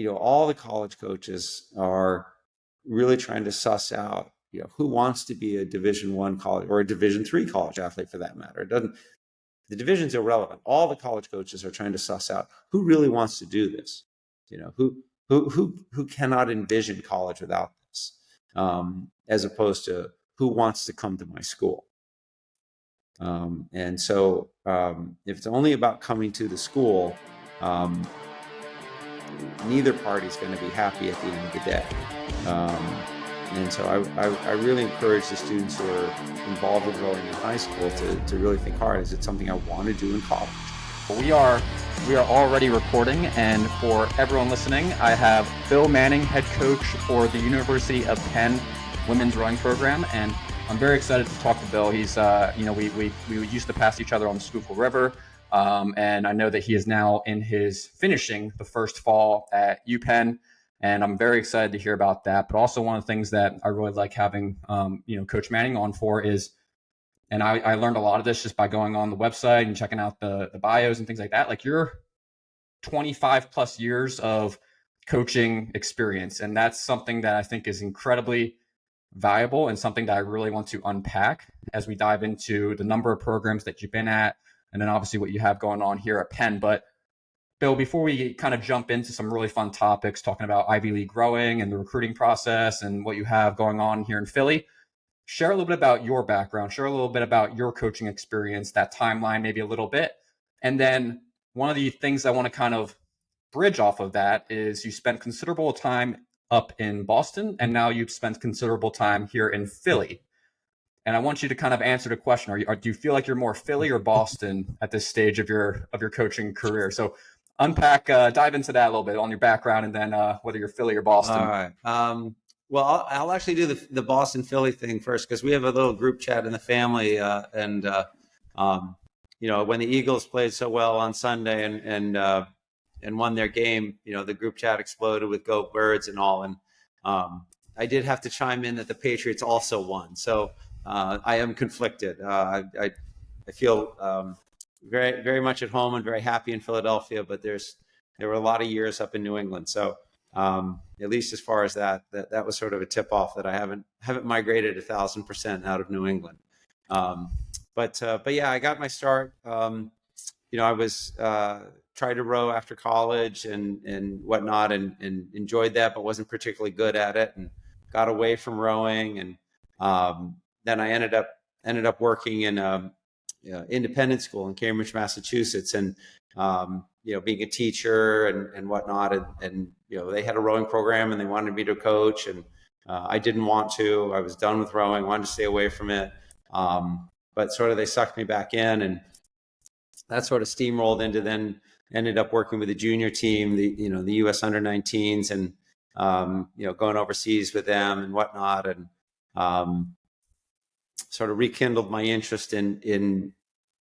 all the college coaches are really trying to suss out, who wants to be a Division I college or a Division III college athlete for that matter. It doesn't, the division's irrelevant. All the college coaches are trying to suss out who really wants to do this, who cannot envision college without this, as opposed to who wants to come to my school. And so if it's only about coming to the school, neither party's going to be happy at the end of the day. And so I really encourage the students who are involved with rowing in high school to really think hard. Is it something I want to do in college? We are already recording, and for everyone listening, I have Bill Manning, head coach for the University of Penn women's rowing program, and I'm very excited to talk to Bill. He's, we used to pass each other on the Schuylkill River, and I know that he is now finishing the first fall at UPenn, and I'm very excited to hear about that. But also one of the things that I really like having, Coach Manning on for is, and I learned a lot of this just by going on the website and checking out the bios and things like that. Like, you're 25 plus years of coaching experience, and that's something that I think is incredibly valuable and something that I really want to unpack as we dive into the number of programs that you've been at, and then obviously what you have going on here at Penn. But Bill, before we kind of jump into some really fun topics, talking about Ivy League rowing and the recruiting process and what you have going on here in Philly, share a little bit about your background, share a little bit about your coaching experience, that timeline, maybe a little bit. And then one of the things I want to kind of bridge off of that is you spent considerable time up in Boston, and now you've spent considerable time here in Philly. And I want you to kind of answer the question: do you feel like you're more Philly or Boston at this stage of your coaching career? So unpack, dive into that a little bit on your background, and then whether you're Philly or Boston. All right. Well, I'll actually do the Boston Philly thing first, because we have a little group chat in the family, and when the Eagles played so well on Sunday and won their game, the group chat exploded with "Go Birds" and all. And I did have to chime in that the Patriots also won, so I am conflicted. I feel very, very much at home and very happy in Philadelphia, but there were a lot of years up in New England, so at least as far as that was sort of a tip off that I haven't migrated 1,000% out of New England. But yeah, I got my start. I was tried to row after college and whatnot, and enjoyed that, but wasn't particularly good at it, and got away from rowing. And then I ended up working in independent school in Cambridge, Massachusetts, and being a teacher and whatnot. And they had a rowing program and they wanted me to coach, and I didn't want to. I was done with rowing, wanted to stay away from it. But sort of they sucked me back in, and that sort of steamrolled into then ended up working with the junior team, the U.S. under-19s, and going overseas with them and whatnot, and sort of rekindled my interest in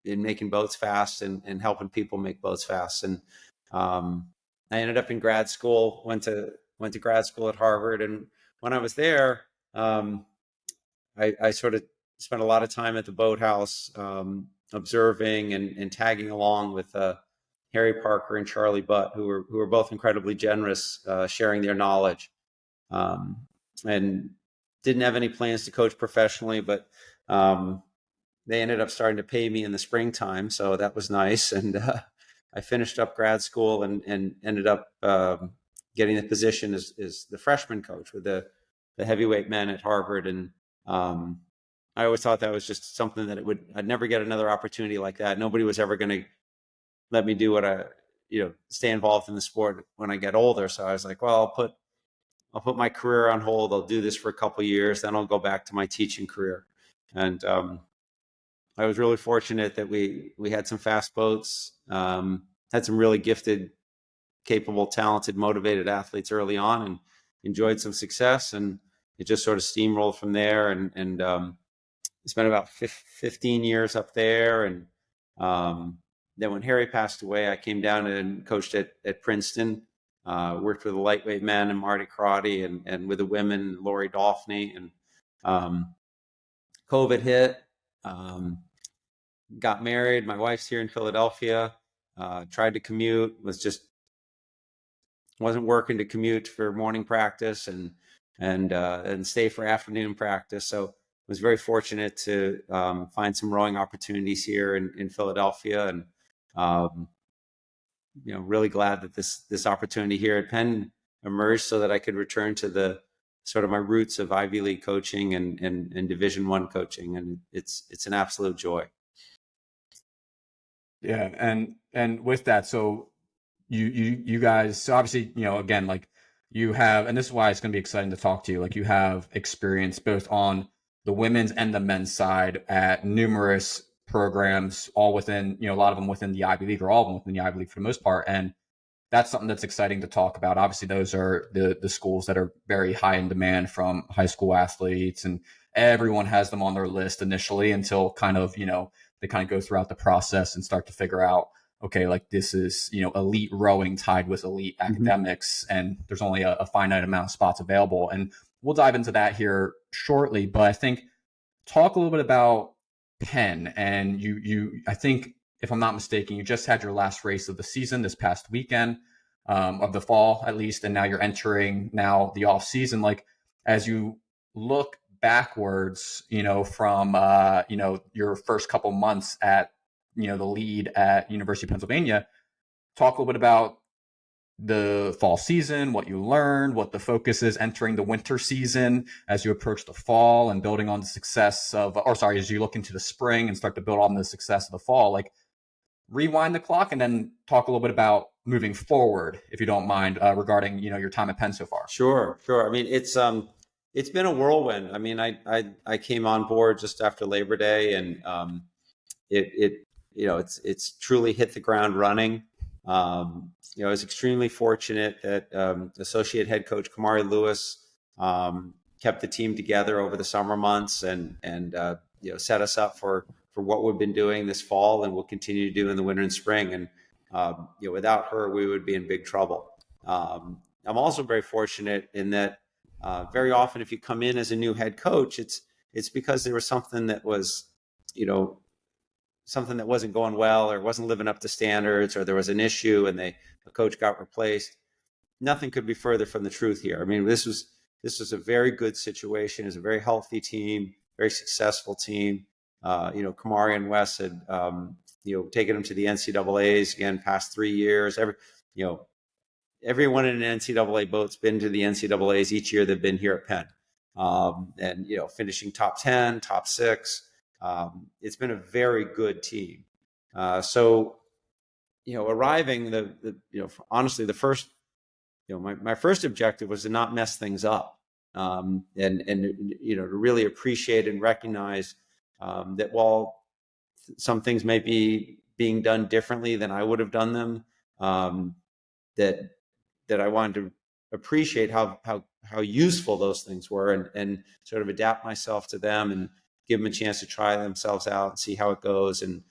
making boats fast and helping people make boats fast. And I ended up in grad school, went to grad school at Harvard, and when I was there, I sort of spent a lot of time at the boathouse, observing and tagging along with Harry Parker and Charlie Butt, who were both incredibly generous, sharing their knowledge, and didn't have any plans to coach professionally, but they ended up starting to pay me in the springtime, so that was nice. And I finished up grad school and ended up getting the position as the freshman coach with the heavyweight men at Harvard. And I always thought that was just something that I'd never get another opportunity like that. Nobody was ever going to let me do what stay involved in the sport when I get older. So I was like, well, I'll put my career on hold. I'll do this for a couple of years, then I'll go back to my teaching career. And I was really fortunate that we had some fast boats, had some really gifted, capable, talented, motivated athletes early on, and enjoyed some success. And it just sort of steamrolled from there. And spent about 15 years up there. And then when Harry passed away, I came down and coached at Princeton, worked with the lightweight men and Marty Crotty, and with the women, Lori Daphne. And COVID hit, got married. My wife's here in Philadelphia, tried to commute, was just wasn't working to commute for morning practice and stay for afternoon practice. So was very fortunate to find some rowing opportunities here in Philadelphia, and um, really glad that this opportunity here at Penn emerged so that I could return to the sort of my roots of Ivy League coaching and Division I coaching, and it's an absolute joy. Yeah, and with that, so you guys, so obviously, again, like you have, and this is why it's going to be exciting to talk to you. Like you have experience both on the women's and the men's side at numerous programs, all within, a lot of them within the Ivy League, or all of them within the Ivy League for the most part. And that's something that's exciting to talk about. Obviously, those are the schools that are very high in demand from high school athletes, and everyone has them on their list initially until kind of, they kind of go throughout the process and start to figure out, okay, like this is, elite rowing tied with elite academics, and there's only a finite amount of spots available. And we'll dive into that here shortly. But I think talk a little bit about Penn, and I think, if I'm not mistaken, you just had your last race of the season this past weekend, of the fall at least, and now you're entering now the off season. Like as you look backwards, from your first couple months at the lead at University of Pennsylvania, talk a little bit about the fall season, what you learned, what the focus is entering the winter season as you approach the fall and building on the success of, or sorry, as you look into the spring and start to build on the success of the fall. Like rewind the clock and then talk a little bit about moving forward, if you don't mind, regarding, your time at Penn so far. Sure. I mean, it's been a whirlwind. I mean, I came on board just after Labor Day, and it's truly hit the ground running. I was extremely fortunate that associate head coach Kamari Lewis kept the team together over the summer months and set us up for what we've been doing this fall and will continue to do in the winter and spring. And without her, we would be in big trouble. I'm also very fortunate in that very often, if you come in as a new head coach, it's because there was something that was, something that wasn't going well or wasn't living up to standards, or there was an issue and the coach got replaced. Nothing could be further from the truth here. I mean, this was a very good situation. It's a very healthy team, very successful team. Kamari and Wes had, taken them to the NCAAs again, past 3 years. Everyone in an NCAA boat's been to the NCAAs each year they've been here at Penn. And finishing top 10, top 6. It's been a very good team. So arriving honestly, the first, my first objective was to not mess things up, and to really appreciate and recognize that while some things may be being done differently than I would have done them, that I wanted to appreciate how useful those things were, and sort of adapt myself to them and give them a chance to try themselves out and see how it goes, and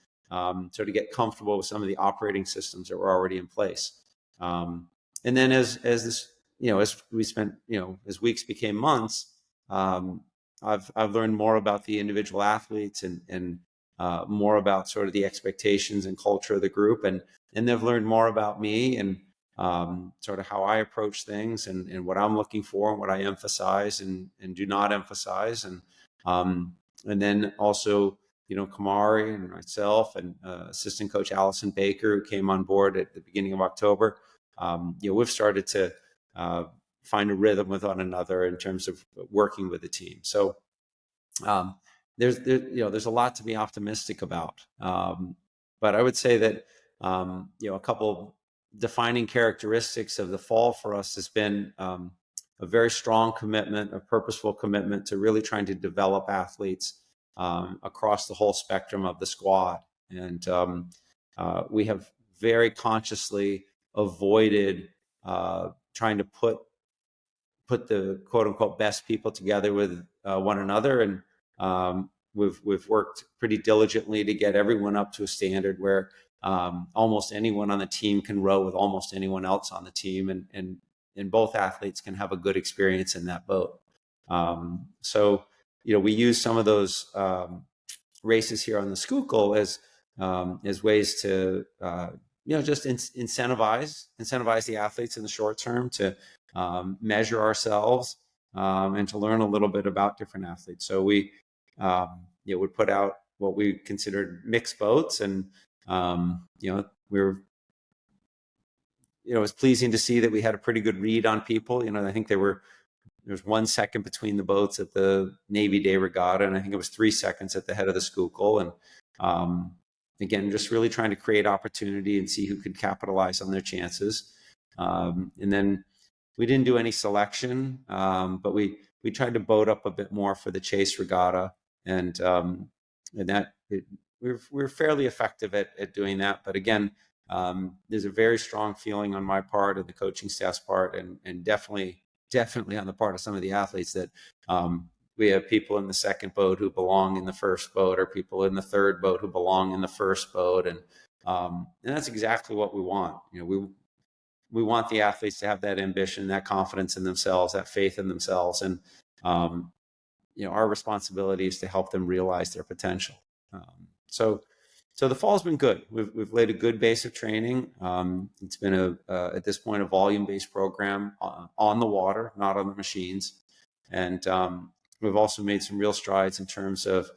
sort of get comfortable with some of the operating systems that were already in place. And then as this, as we spent, as weeks became months, I've learned more about the individual athletes and more about sort of the expectations and culture of the group, and they've learned more about me and sort of how I approach things and what I'm looking for and what I emphasize and do not emphasize. And then also, Kamari and myself and assistant coach Allison Baker, who came on board at the beginning of October, we've started to find a rhythm with one another in terms of working with the team. So there's a lot to be optimistic about. But I would say that a couple defining characteristics of the fall for us has been a very strong commitment, a purposeful commitment to really trying to develop athletes across the whole spectrum of the squad. And we have very consciously avoided trying to put the quote unquote best people together with one another. And we've worked pretty diligently to get everyone up to a standard where almost anyone on the team can row with almost anyone else on the team, and both athletes can have a good experience in that boat. So, we use some of those races here on the Schuylkill as ways to just incentivize the athletes in the short term to measure ourselves and to learn a little bit about different athletes. So we would put out what we considered mixed boats, and we were, it was pleasing to see that we had a pretty good read on people. I think there's 1 second between the boats at the Navy Day Regatta, and I think it was 3 seconds at the head of the Schuylkill. And again, just really trying to create opportunity and see who could capitalize on their chances. And then we didn't do any selection, but we tried to boat up a bit more for the Chase Regatta, and that we're fairly effective at doing that. But again, there's a very strong feeling on my part and the coaching staff's part, and definitely on the part of some of the athletes, that we have people in the second boat who belong in the first boat, or people in the third boat who belong in the first boat. And that's exactly what we want. We want the athletes to have that ambition, that confidence in themselves, that faith in themselves. And, our responsibility is to help them realize their potential. So the fall's been good. We've laid a good base of training. It's been at this point, a volume-based program on the water, not on the machines. And we've also made some real strides in terms of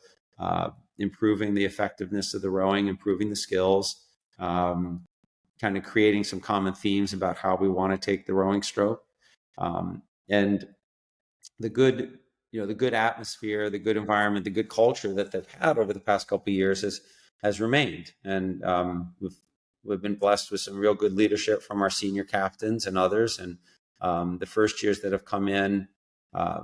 improving the effectiveness of the rowing, improving the skills, kind of creating some common themes about how we want to take the rowing stroke. And the good atmosphere, the good environment, the good culture that they've had over the past couple of years has remained. And we've been blessed with some real good leadership from our senior captains and others. And the first years that have come in, I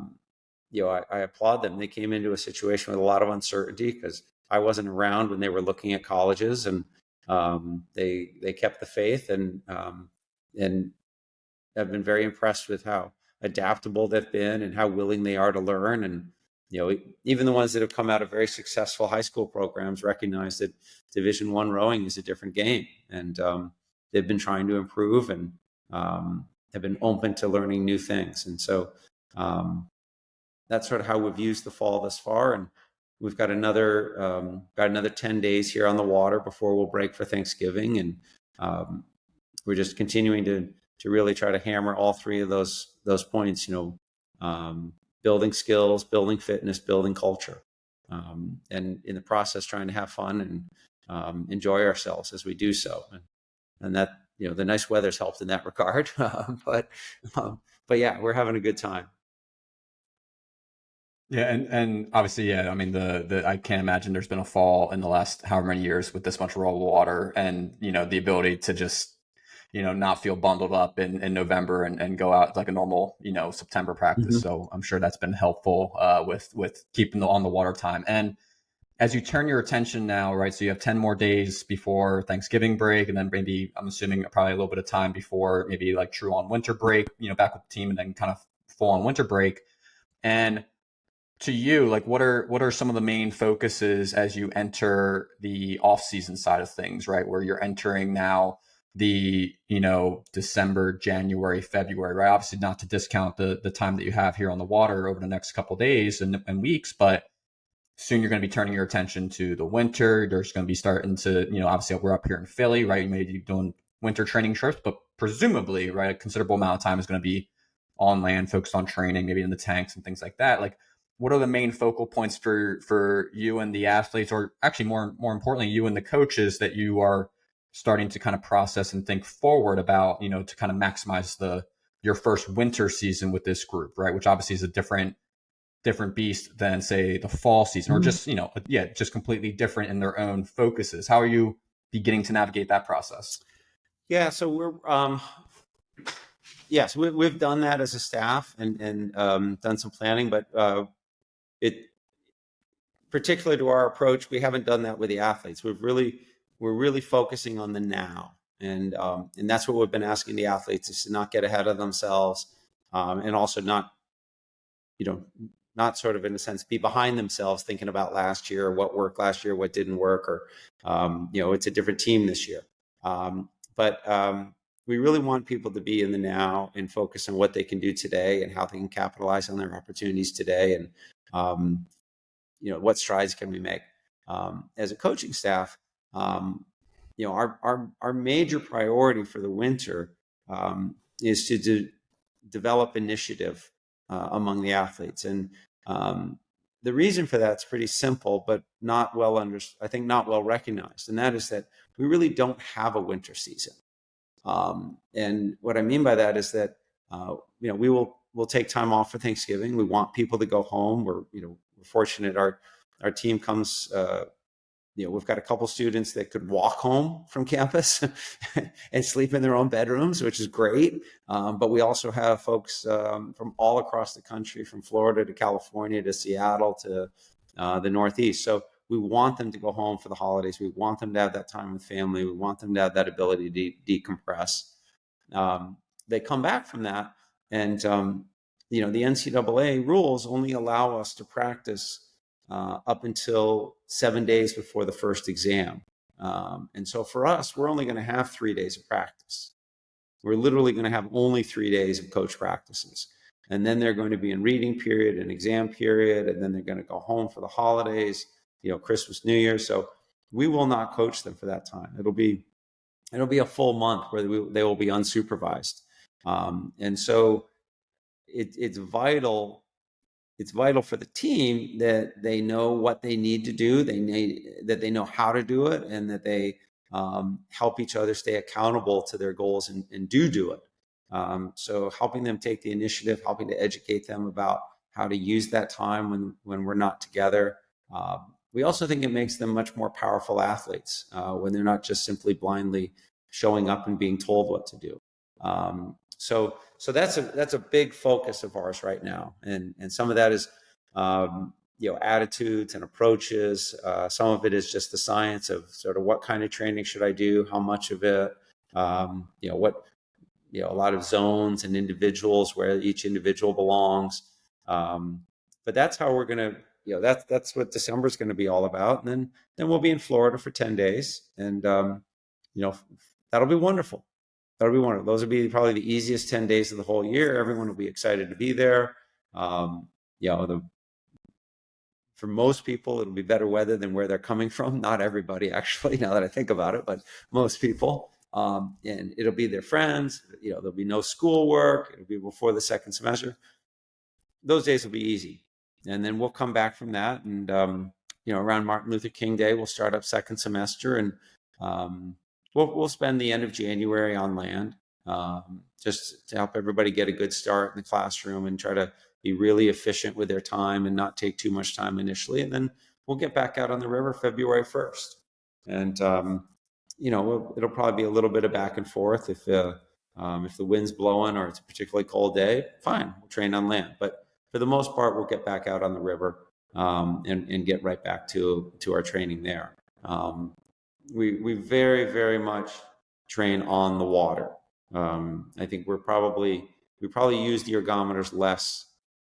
applaud them. They came into a situation with a lot of uncertainty, because I wasn't around when they were looking at colleges, and they kept the faith, and I've been very impressed with how adaptable they've been and how willing they are to learn. And even the ones that have come out of very successful high school programs recognize that Division I rowing is a different game, and they've been trying to improve, and have been open to learning new things. And so that's sort of how we've used the fall thus far. And we've got another 10 days here on the water before we'll break for Thanksgiving. And we're just continuing to really try to hammer all three of those points, building skills, building fitness, building culture, and in the process trying to have fun and enjoy ourselves as we do so. And that, the nice weather's helped in that regard. But yeah, we're having a good time. Yeah, and obviously, yeah, I mean, I can't imagine there's been a fall in the last however many years with this much raw water, and the ability to just not feel bundled up in November and go out like a normal September practice. Mm-hmm. So I'm sure that's been helpful with keeping on the water time. And as you turn your attention now, right? So you have 10 more days before Thanksgiving break, and then maybe, I'm assuming, probably a little bit of time before maybe like true on winter break, back with the team, and then kind of full on winter break. And to you, like, what are some of the main focuses as you enter the off-season side of things, right? Where you're entering now the, December, January, February, right? Obviously not to discount the time that you have here on the water over the next couple of days and weeks, but soon you're going to be turning your attention to the winter. There's going to be starting to, obviously we're up here in Philly, right? You may be doing winter training trips, but presumably, right, a considerable amount of time is going to be on land, focused on training, maybe in the tanks and things like that. Like, what are the main focal points for you and the athletes, or actually more importantly, you and the coaches, that you are starting to kind of process and think forward about, to kind of maximize your first winter season with this group, right? Which obviously is a different beast than, say, the fall season, or just, just completely different in their own focuses. How are you beginning to navigate that process? Yeah, so we're yes, we've done that as a staff and done some planning, but it, particular to our approach, we haven't done that with the athletes. We're really focusing on the now, and that's what we've been asking the athletes, is to not get ahead of themselves, and also not sort of, in a sense, be behind themselves thinking about last year, or what worked last year, what didn't work, or it's a different team this year. But we really want people to be in the now and focus on what they can do today and how they can capitalize on their opportunities today, and what strides can we make. As a coaching staff, our major priority for the winter is to develop initiative among the athletes. And the reason for that's pretty simple, but not well I think not well recognized. And that is that we really don't have a winter season. And what I mean by that is that, we'll take time off for Thanksgiving. We want people to go home. We're fortunate. Our team comes, we've got a couple students that could walk home from campus and sleep in their own bedrooms, which is great. But we also have folks from all across the country, from Florida to California to Seattle to the Northeast. So we want them to go home for the holidays. We want them to have that time with family. We want them to have that ability to decompress. They come back from that, and the NCAA rules only allow us to practice up until 7 days before the first exam. And so for us, we're only going to have 3 days of practice. We're literally going to have only 3 days of coach practices. And then they're going to be in reading period and exam period, and then they're going to go home for the holidays, Christmas, New Year. So we will not coach them for that time. It'll be a full month where they will be unsupervised. And so it's vital. It's vital for the team that they know what they need to do. That they know how to do it, and that they help each other stay accountable to their goals and do it. So helping them take the initiative, helping to educate them about how to use that time when we're not together. We also think it makes them much more powerful athletes when they're not just simply blindly showing up and being told what to do. So that's a big focus of ours right now, and some of that is attitudes and approaches. Some of it is just the science of sort of what kind of training should I do, how much of it, a lot of zones and individuals where each individual belongs. But that's how we're gonna, that's what December is going to be all about. And then we'll be in Florida for 10 days, and that'll be wonderful. That'll be wonderful. Those will be probably the easiest 10 days of the whole year. Everyone will be excited to be there. For most people, it'll be better weather than where they're coming from. Not everybody, actually, now that I think about it, but most people. And it'll be their friends. There'll be no schoolwork. It'll be before the second semester. Those days will be easy. And then we'll come back from that. And, around Martin Luther King Day, we'll start up second semester. And we'll spend the end of January on land, just to help everybody get a good start in the classroom and try to be really efficient with their time and not take too much time initially. And then we'll get back out on the river February 1st. And, it'll probably be a little bit of back and forth. If the wind's blowing or it's a particularly cold day, fine, we'll train on land. But for the most part, we'll get back out on the river and get right back to our training there. We very, very much train on the water. I think we probably use the ergometers less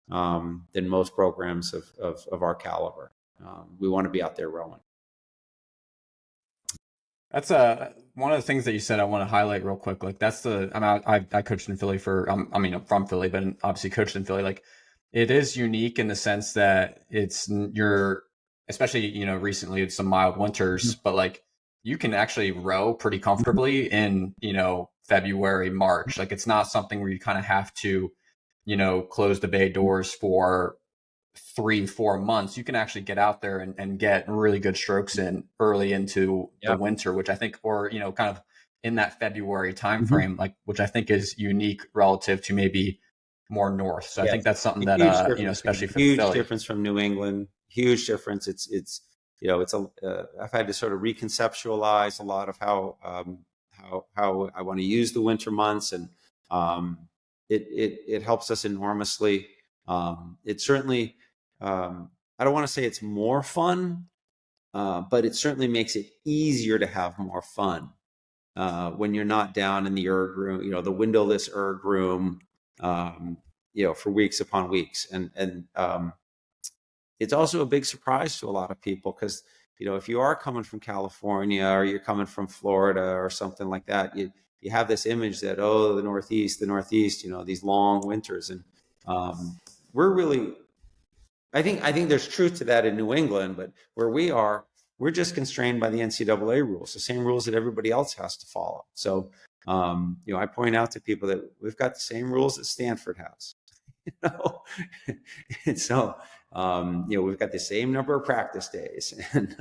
than most programs of our caliber. We want to be out there rowing. That's one of the things that you said I want to highlight real quick. Like I coached in Philly I'm from Philly, but obviously coached in Philly. Like it is unique in the sense that especially, recently it's some mild winters, but like you can actually row pretty comfortably in, February, March. Like it's not something where you kind of have to, close the bay doors for 3-4 months. You can actually get out there and get really good strokes in early into the winter, which I think, or, kind of in that February timeframe, like, which I think is unique relative to maybe more north. So I think that's something that, especially for huge Philly. Difference from New England, huge difference. I've had to sort of reconceptualize a lot of how I want to use the winter months, and it helps us enormously. It certainly, I don't want to say it's more fun, but it certainly makes it easier to have more fun when you're not down in the erg room, the windowless erg room, for weeks upon weeks. And it's also a big surprise to a lot of people because, if you are coming from California or you're coming from Florida or something like that, you have this image that, the Northeast, these long winters. And we're really, I think there's truth to that in New England, but where we are, we're just constrained by the NCAA rules, the same rules that everybody else has to follow. So, I point out to people that we've got the same rules that Stanford has. And so, we've got the same number of practice days, and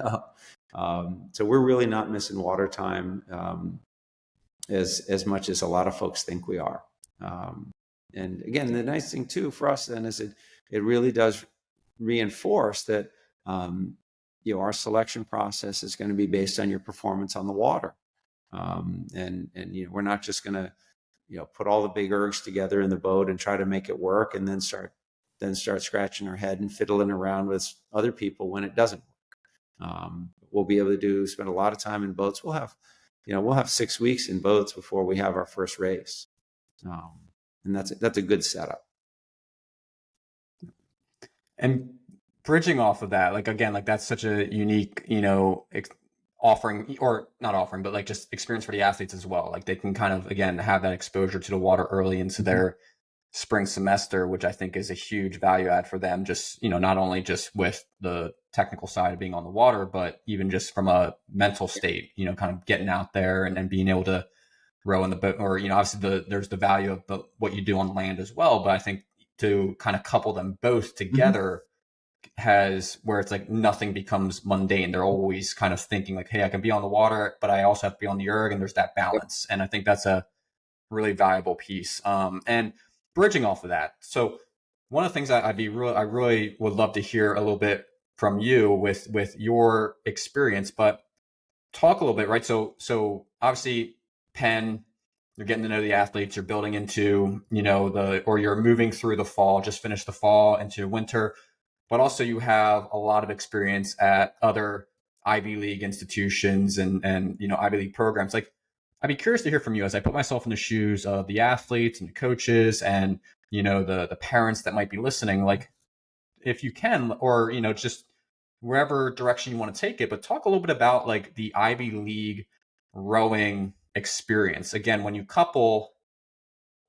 so we're really not missing water time as much as a lot of folks think we are. And again, the nice thing too for us then is it really does reinforce that our selection process is going to be based on your performance on the water, and we're not just going to put all the big ergs together in the boat and try to make it work, and then start scratching our head and fiddling around with other people when it doesn't work. We'll be able to spend a lot of time in boats. We'll have 6 weeks in boats before we have our first race, and that's a good setup. And bridging off of that, that's such a unique, offering, or not offering, but just experience for the athletes as well. They can kind of, again, have that exposure to the water early into their spring semester, which I think is a huge value add for them. Just, not only just with the technical side of being on the water, but even just from a mental state, kind of getting out there and being able to row in the boat, or, obviously there's the value of what you do on land as well. But I think to kind of couple them both together has where it's nothing becomes mundane. They're always kind of thinking hey, I can be on the water, but I also have to be on the erg, and there's that balance. And I think that's a really valuable piece. And bridging off of that, so one of the things I really would love to hear a little bit from you with your experience, but talk a little bit, right? So obviously Penn, you're getting to know the athletes, you're building into, or you're moving through the fall, just finished the fall into winter, but also you have a lot of experience at other Ivy League institutions and Ivy League programs. I'd be curious to hear from you as I put myself in the shoes of the athletes and the coaches and, the parents that might be listening, if you can, or, just wherever direction you want to take it, but talk a little bit about the Ivy League rowing experience. Again, when you couple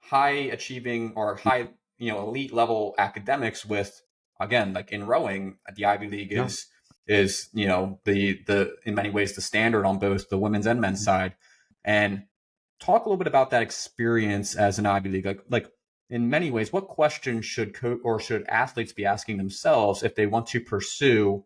high achieving or high, elite level academics with, again, in rowing, the Ivy League is the in many ways the standard on both the women's and men's side. And talk a little bit about that experience as an Ivy League. In many ways, what questions should should athletes be asking themselves if they want to pursue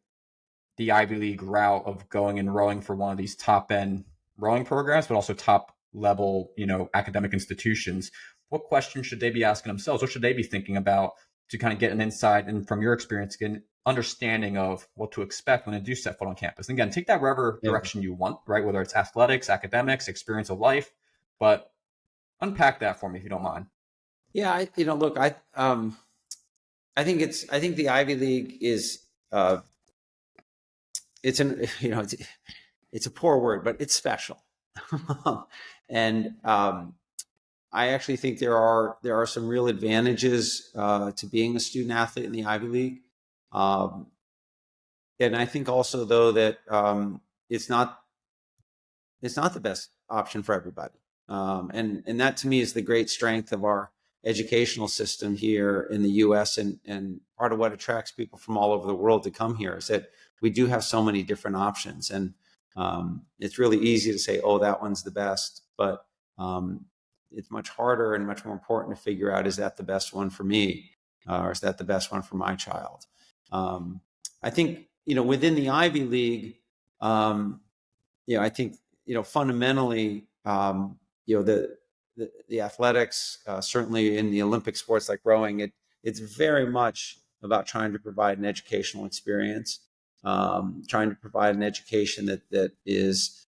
the Ivy League route of going and rowing for one of these top end rowing programs, but also top level, academic institutions? What questions should they be asking themselves? What should they be thinking about to kind of get an insight and, from your experience, get an understanding of what to expect when they do set foot on campus? And again, take that wherever direction you want, right? Whether it's athletics, academics, experience of life, but unpack that for me if you don't mind. Yeah, look, I think the Ivy League is it's a poor word, but it's special. And I actually think there are some real advantages to being a student athlete in the Ivy League. And I think also, though, that it's not the best option for everybody. And that, to me, is the great strength of our educational system here in the U.S. And part of what attracts people from all over the world to come here is that we do have so many different options. And it's really easy to say, oh, that one's the best. But it's much harder and much more important to figure out, is that the best one for me? Or is that the best one for my child? I think, within the Ivy League, I think, fundamentally, the athletics, certainly in the Olympic sports like rowing, it's very much about trying to provide an educational experience, trying to provide an education that is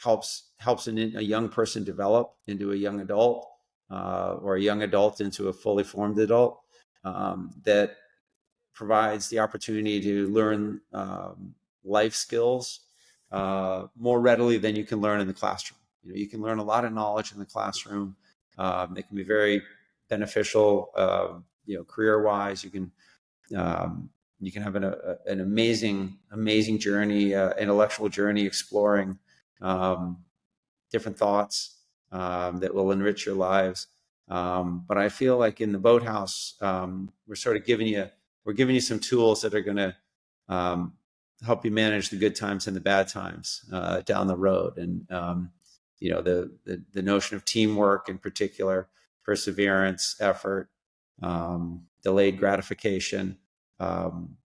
helps a young person develop into a young adult, or a young adult into a fully formed adult, that provides the opportunity to learn life skills more readily than you can learn in the classroom. You can learn a lot of knowledge in the classroom. It can be very beneficial, career-wise. You can have an amazing journey, intellectual journey, exploring different thoughts that will enrich your lives. But I feel like in the Boathouse, we're sort of giving you some tools that are going to help you manage the good times and the bad times down the road. And the notion of teamwork in particular, perseverance, effort, delayed gratification.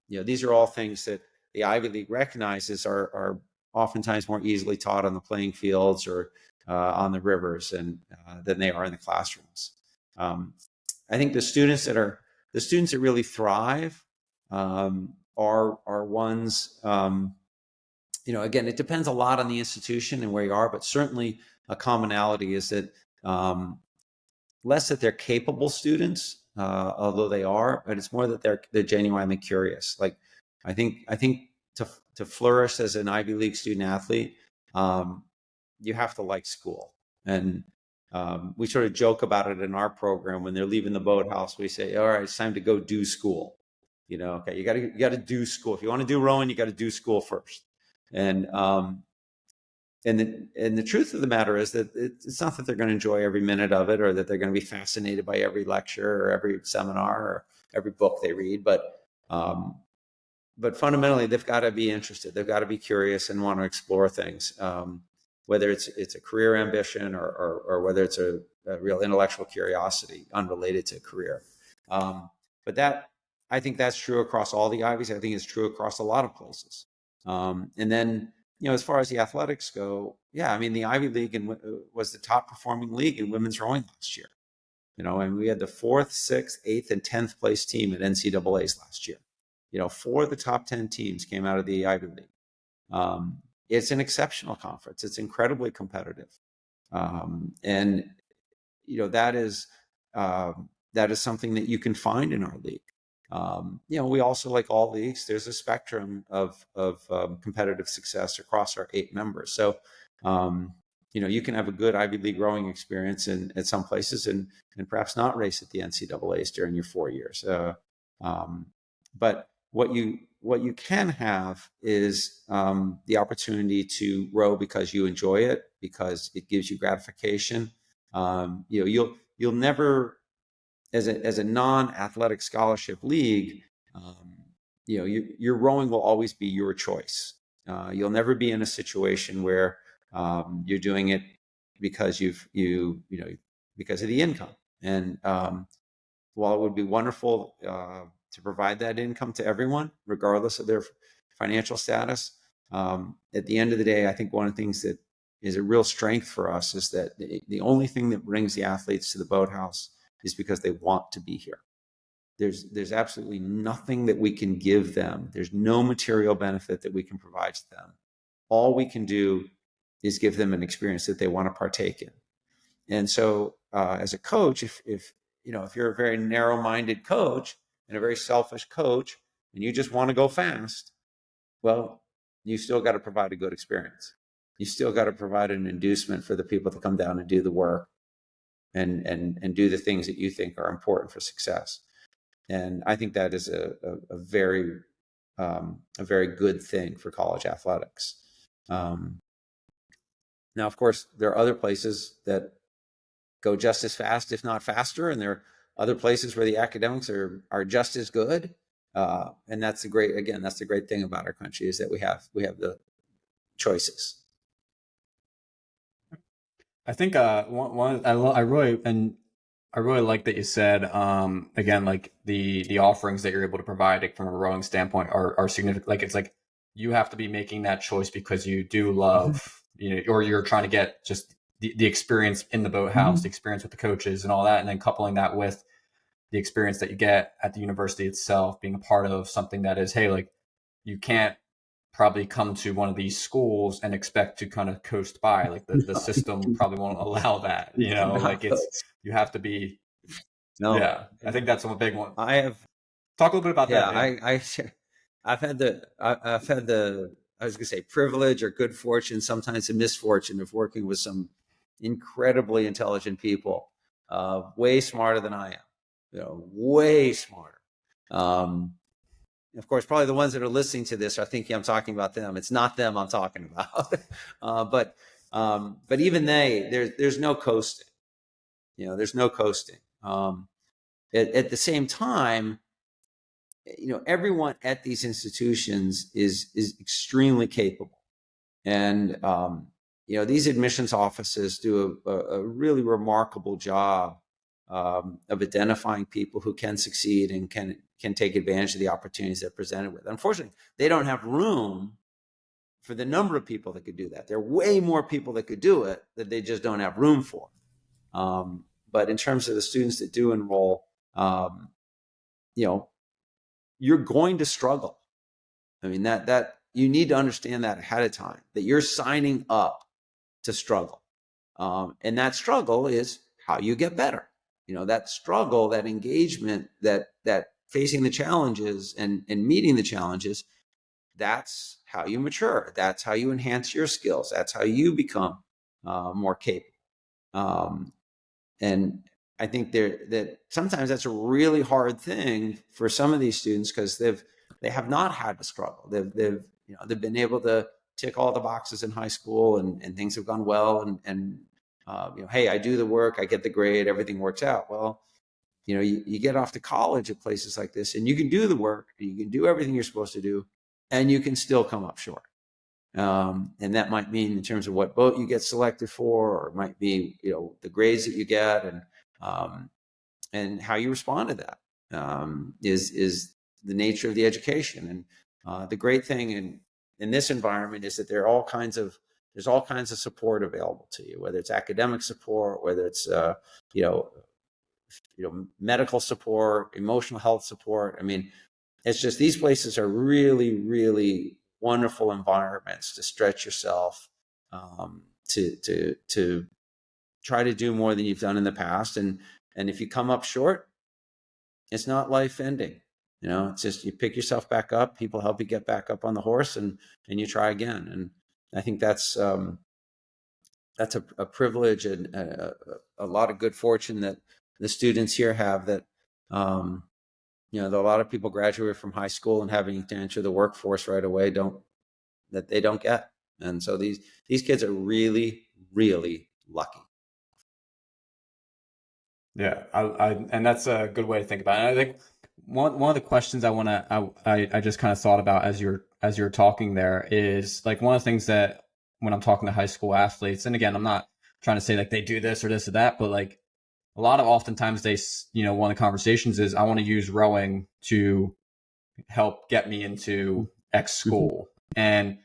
These are all things that the Ivy League recognizes are oftentimes more easily taught on the playing fields or on the rivers than they are in the classrooms. I think the students that really thrive are ones. Again, it depends a lot on the institution and where you are, but certainly a commonality is that less that they're capable students, although they are, but it's more that they're genuinely curious. Like I think to flourish as an Ivy League student athlete, you have to like school. And we sort of joke about it in our program. When they're leaving the boathouse, we say, all right, it's time to go do school. Okay, you got to do school. If you want to do rowing, you got to do school first. And the truth of the matter is that it's not that they're going to enjoy every minute of it, or that they're going to be fascinated by every lecture or every seminar or every book they read. But fundamentally, they've got to be interested. They've got to be curious and want to explore things, whether it's a career ambition or whether it's a real intellectual curiosity unrelated to career. But I think that's true across all the Ivies. I think it's true across a lot of places. And then, as far as the athletics go, yeah, I mean, the Ivy League was the top performing league in women's rowing last year. And we had the 4th, 6th, 8th, and 10th place team at NCAA's last year. 4 of the top 10 teams came out of the Ivy League. It's an exceptional conference. It's incredibly competitive. And that is something that you can find in our league. We also, like all leagues, there's a spectrum of competitive success across our 8 members. So, you can have a good Ivy League rowing experience at some places and perhaps not race at the NCAA's during your 4 years. But what you can have is the opportunity to row because you enjoy it, because it gives you gratification. You'll never, as a non-athletic scholarship league, your rowing will always be your choice. You'll never be in a situation where you're doing it because because of the income. And while it would be wonderful to provide that income to everyone, regardless of their financial status, at the end of the day, I think one of the things that is a real strength for us is that the only thing that brings the athletes to the boathouse is because they want to be here. There's absolutely nothing that we can give them. There's no material benefit that we can provide to them. All we can do is give them an experience that they want to partake in. And so, as a coach, if you're a very narrow-minded coach and a very selfish coach, and you just want to go fast, well, you still got to provide a good experience. You still got to provide an inducement for the people to come down and do the work and do the things that you think are important for success. And I think that is a very good thing for college athletics. Now, of course, there are other places that go just as fast, if not faster, and there are other places where the academics are just as good. And that's the great thing about our country, is that we have the choices. I think I really like that you said, again, like the offerings that you're able to provide, like, from a rowing standpoint are significant. Like, it's like you have to be making that choice because you do love, or you're trying to get just the experience in the boathouse, the experience with the coaches and all that, and then coupling that with the experience that you get at the university itself, being a part of something that is, hey, like, you can't probably come to one of these schools and expect to kind of coast by. Like, the system probably won't allow that, like, you have to be. No. Yeah, I think that's a big one. I have talk a little bit about that. Yeah, I've had the I was gonna say privilege or good fortune, sometimes the misfortune, of working with some incredibly intelligent people, way smarter than I am, way smarter. Of course, probably the ones that are listening to this are thinking I'm talking about them. It's not them I'm talking about. But even there's no coasting. There's no coasting. At the same time, everyone at these institutions is extremely capable. And, these admissions offices do a really remarkable job of identifying people who can succeed and can take advantage of the opportunities they're presented with. Unfortunately, they don't have room for the number of people that could do that. There are way more people that could do it that they just don't have room for. But in terms of the students that do enroll, you're going to struggle. I mean, that you need to understand that ahead of time, that you're signing up to struggle. And that struggle is how you get better. That struggle, that engagement, that facing the challenges and meeting the challenges, that's how you mature. That's how you enhance your skills. That's how you become more capable. And I think that sometimes that's a really hard thing for some of these students because they have not had to struggle. They've been able to tick all the boxes in high school and things have gone well and hey, I do the work, I get the grade, everything works out. Well, you get off to college at places like this and you can do the work, you can do everything you're supposed to do, and you can still come up short. And that might mean in terms of what boat you get selected for, or it might be, the grades that you get and how you respond to that is the nature of the education. And the great thing in this environment is that there's all kinds of support available to you, whether it's academic support, whether it's medical support, emotional health support. I mean, it's just these places are really, really wonderful environments to stretch yourself, to try to do more than you've done in the past. And if you come up short, it's not life ending. It's just you pick yourself back up. People help you get back up on the horse, and you try again. And I think that's a privilege and a lot of good fortune that the students here have. That a lot of people graduate from high school and having to enter the workforce right away they don't get. And so these kids are really, really lucky. Yeah, and that's a good way to think about it. And I think one of the questions I just kind of thought about as you're talking there is like one of the things that when I'm talking to high school athletes, and again, I'm not trying to say like they do this or this or that, but like a lot of oftentimes they, one of the conversations is I want to use rowing to help get me into X school. And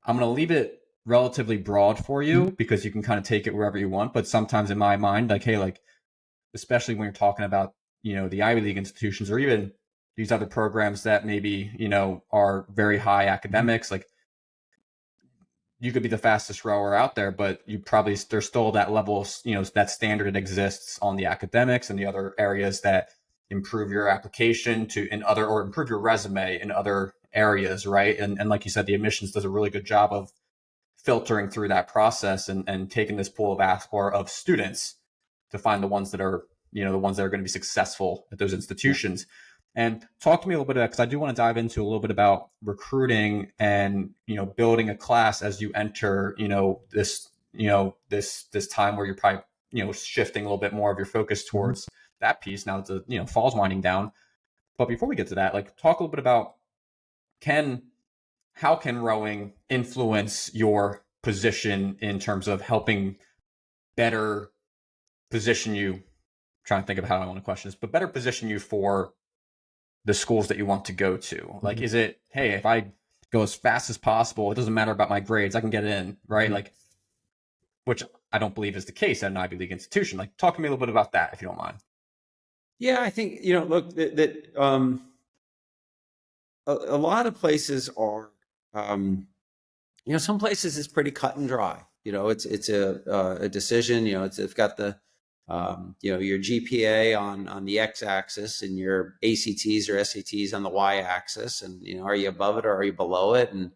I'm going to leave it relatively broad for you because you can kind of take it wherever you want. But sometimes in my mind, like, hey, like, especially when you're talking about, the Ivy League institutions or even these other programs that maybe, are very high academics, like you could be the fastest rower out there, but there's still that level of, that standard that exists on the academics and the other areas that improve your application or improve your resume in other areas. Right. And like you said, the admissions does a really good job of filtering through that process and taking this pool of students to find the ones that are, the ones that are going to be successful at those institutions. And talk to me a little bit about, because I do want to dive into a little bit about recruiting and, building a class as you enter, this time where you're probably, shifting a little bit more of your focus towards that piece now that the, fall's winding down. But before we get to that, like talk a little bit about how can rowing influence your position in terms of helping better position you, trying to think of how I want to question this, but better position you for the schools that you want to go to? Like, is it, hey, if I go as fast as possible, it doesn't matter about my grades, I can get in, right? Like, which I don't believe is the case at an Ivy League institution. Like, talk to me a little bit about that, if you don't mind. Yeah, I think, look, that a lot of places are, some places it's pretty cut and dry. It's a decision. It's got the your GPA on the x-axis and your ACTs or SATs on the y-axis, and are you above it or are you below it? And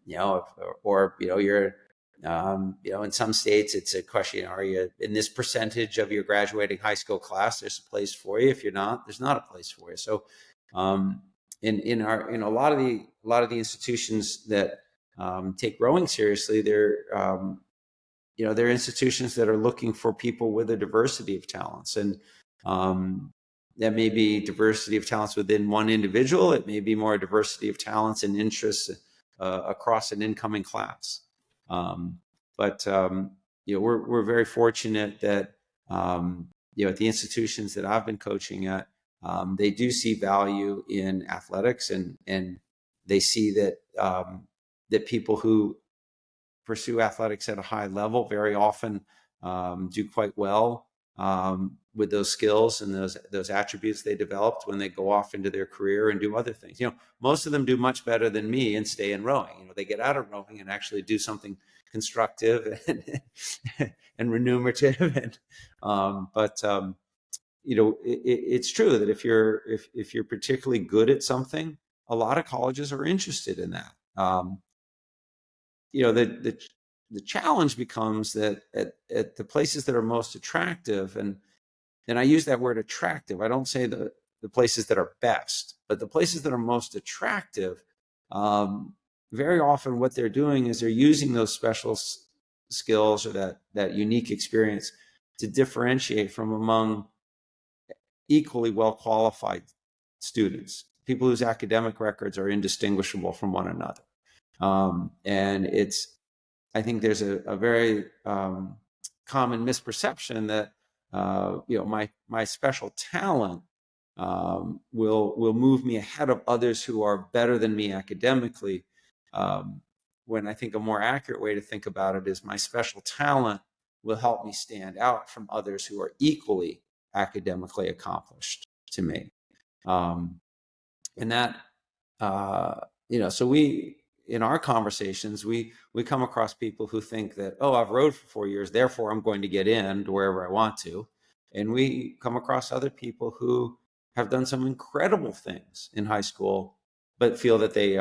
you're in some states it's a question: are you in this percentage of your graduating high school class? There's a place for you. If you're not, there's not a place for you. So in a lot of the institutions that take rowing seriously, they're institutions that are looking for people with a diversity of talents. And That may be diversity of talents within one individual. It may be more diversity of talents and interests across an incoming class. But we're very fortunate that at the institutions that I've been coaching at, they do see value in athletics, and they see that that people who pursue athletics at a high level very often do quite well with those skills and those attributes they developed when they go off into their career and do other things. Most of them do much better than me and stay in rowing. They get out of rowing and actually do something constructive and remunerative. It's true that if you're particularly good at something, a lot of colleges are interested in that. The challenge becomes that at the places that are most attractive, and I use that word attractive, I don't say the places that are best, but the places that are most attractive, very often what they're doing is they're using those special skills or that unique experience to differentiate from among equally well qualified students, people whose academic records are indistinguishable from one another. And I think there's a very common misperception that my special talent will move me ahead of others who are better than me academically. When I think a more accurate way to think about it is my special talent will help me stand out from others who are equally academically accomplished to me. And that, so we, in our conversations, we come across people who think that, I've rowed for 4 years, therefore I'm going to get in to wherever I want to. And we come across other people who have done some incredible things in high school, but feel that they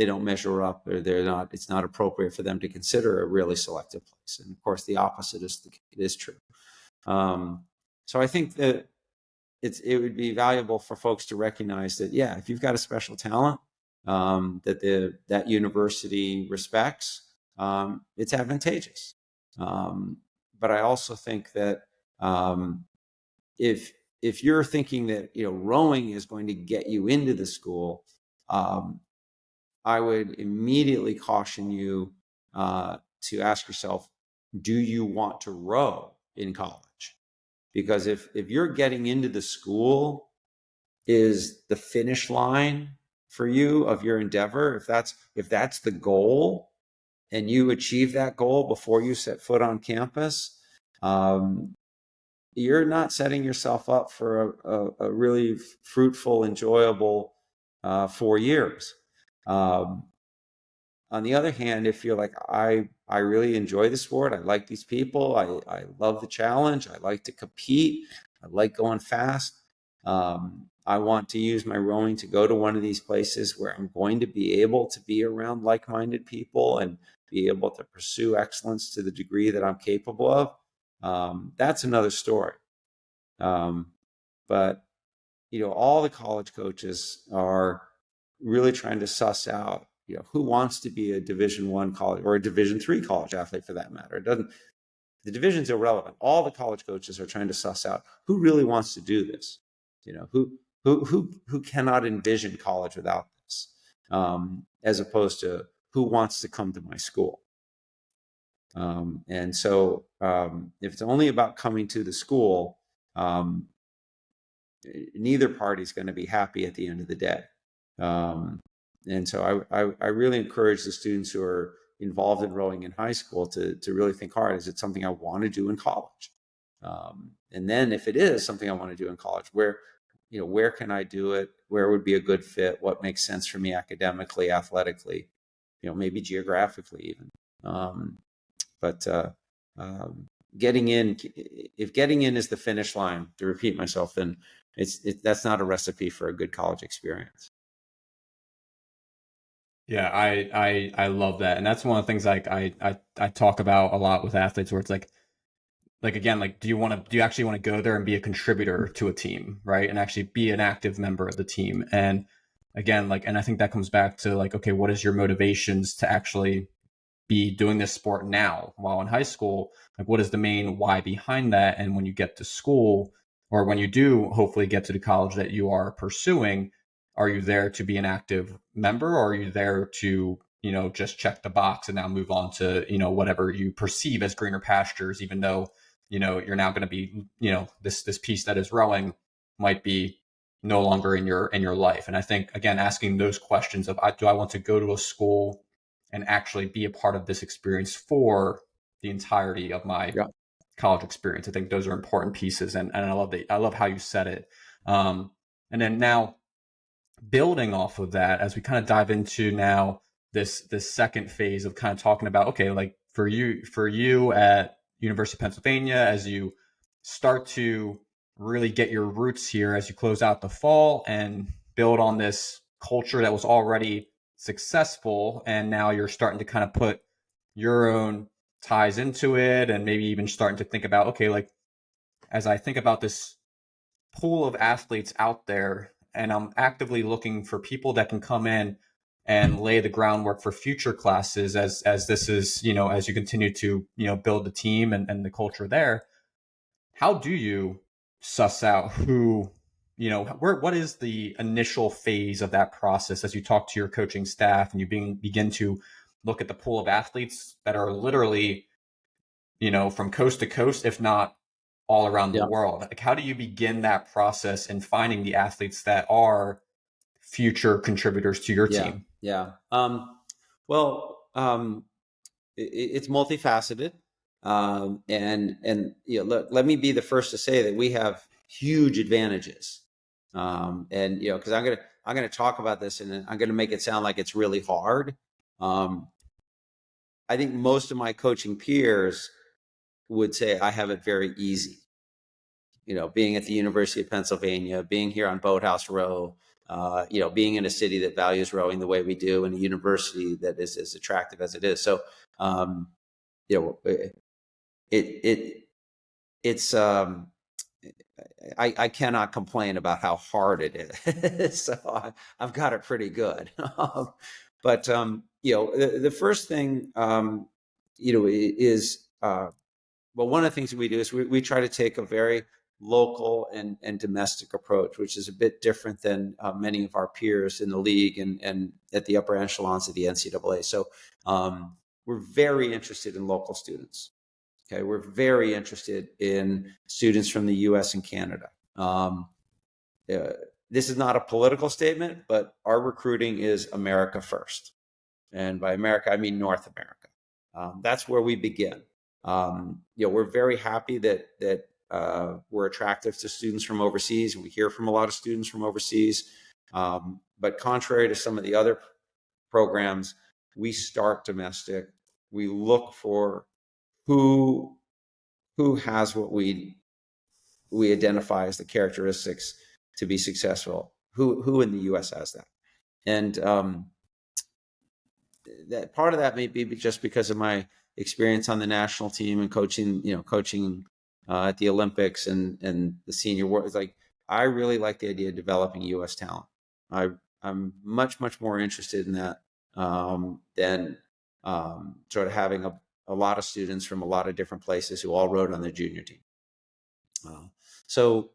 don't measure up, or it's not appropriate for them to consider a really selective place. And of course, the opposite is true. So I think that it would be valuable for folks to recognize that, if you've got a special talent that university respects, it's advantageous. But I also think that if you're thinking that rowing is going to get you into the school, I would immediately caution you to ask yourself, do you want to row in college? Because if you're getting into the school is the finish line for you of your endeavor, if that's the goal, and you achieve that goal before you set foot on campus, you're not setting yourself up for a really fruitful, enjoyable 4 years. On the other hand, if you're like, I really enjoy the sport, I like these people, I love the challenge, I like to compete, I like going fast, I want to use my rowing to go to one of these places where I'm going to be able to be around like-minded people and be able to pursue excellence to the degree that I'm capable of, that's another story. But all the college coaches are really trying to suss out who wants to be a Division I college or a Division III college athlete, for that matter. The division's irrelevant. All the college coaches are trying to suss out who really wants to do this. Who cannot envision college without this, as opposed to who wants to come to my school. And so if it's only about coming to the school, neither party's going to be happy at the end of the day. And so I really encourage the students who are involved in rowing in high school to really think hard. Is it something I want to do in college? And then if it is something I want to do in college, where can I do it? Where would be a good fit? What makes sense for me academically, athletically, maybe geographically even. But getting in, if getting in is the finish line, to repeat myself, then that's not a recipe for a good college experience. Yeah, I love that. And that's one of the things I talk about a lot with athletes, where it's like again, do you actually want to go there and be a contributor to a team, right? And actually be an active member of the team. And again, and I think that comes back to okay, what is your motivations to actually be doing this sport now while in high school? What is the main why behind that? And when you get to school, or when you do hopefully get to the college that you are pursuing, are you there to be an active member, or are you there to, just check the box and now move on to, whatever you perceive as greener pastures, even though, you're now going to be, this piece that is rowing might be no longer in your life. And I think, again, asking those questions of, do I want to go to a school and actually be a part of this experience for the entirety of my Yeah. college experience? I think those are important pieces, and I love how you said it. And then now, building off of that, as we kind of dive into now this second phase of kind of talking about, okay, like for you at University of Pennsylvania, as you start to really get your roots here, as you close out the fall and build on this culture that was already successful, and now you're starting to kind of put your own ties into it, and maybe even starting to think about, okay, like as I think about this pool of athletes out there, and I'm actively looking for people that can come in and lay the groundwork for future classes, as this is, as you continue to, build the team and the culture there. How do you suss out who, what is the initial phase of that process as you talk to your coaching staff and you begin to look at the pool of athletes that are literally, from coast to coast, if not all around the Yeah. world? Like, how do you begin that process in finding the athletes that are future contributors to your Yeah. team? Yeah. Well, it's multifaceted. And let me be the first to say that we have huge advantages. And because I'm gonna talk about this, and I'm gonna make it sound like it's really hard. I think most of my coaching peers would say I have it very easy. Being at the University of Pennsylvania, being here on Boathouse Row, being in a city that values rowing the way we do, and a university that is as attractive as it is. So, it it's I cannot complain about how hard it is. So I've got it pretty good. But the first thing is well, one of the things that we do is we try to take a very local and domestic approach, which is a bit different than many of our peers in the league and at the upper echelons of the NCAA. So we're very interested in local students. Okay, we're very interested in students from the U.S. and Canada. This is not a political statement, but our recruiting is America first. And by America, I mean North America. That's where we begin. We're very happy that we're attractive to students from overseas, and we hear from a lot of students from overseas. But contrary to some of the other programs, we start domestic. We look for who has what we identify as the characteristics to be successful. Who in the U.S. has that, and that part of that may be just because of my experience on the national team and coaching at the Olympics and the senior world. It's like, I really like the idea of developing U.S. talent. I'm much more interested in that than sort of having a lot of students from a lot of different places who all rode on the junior team. So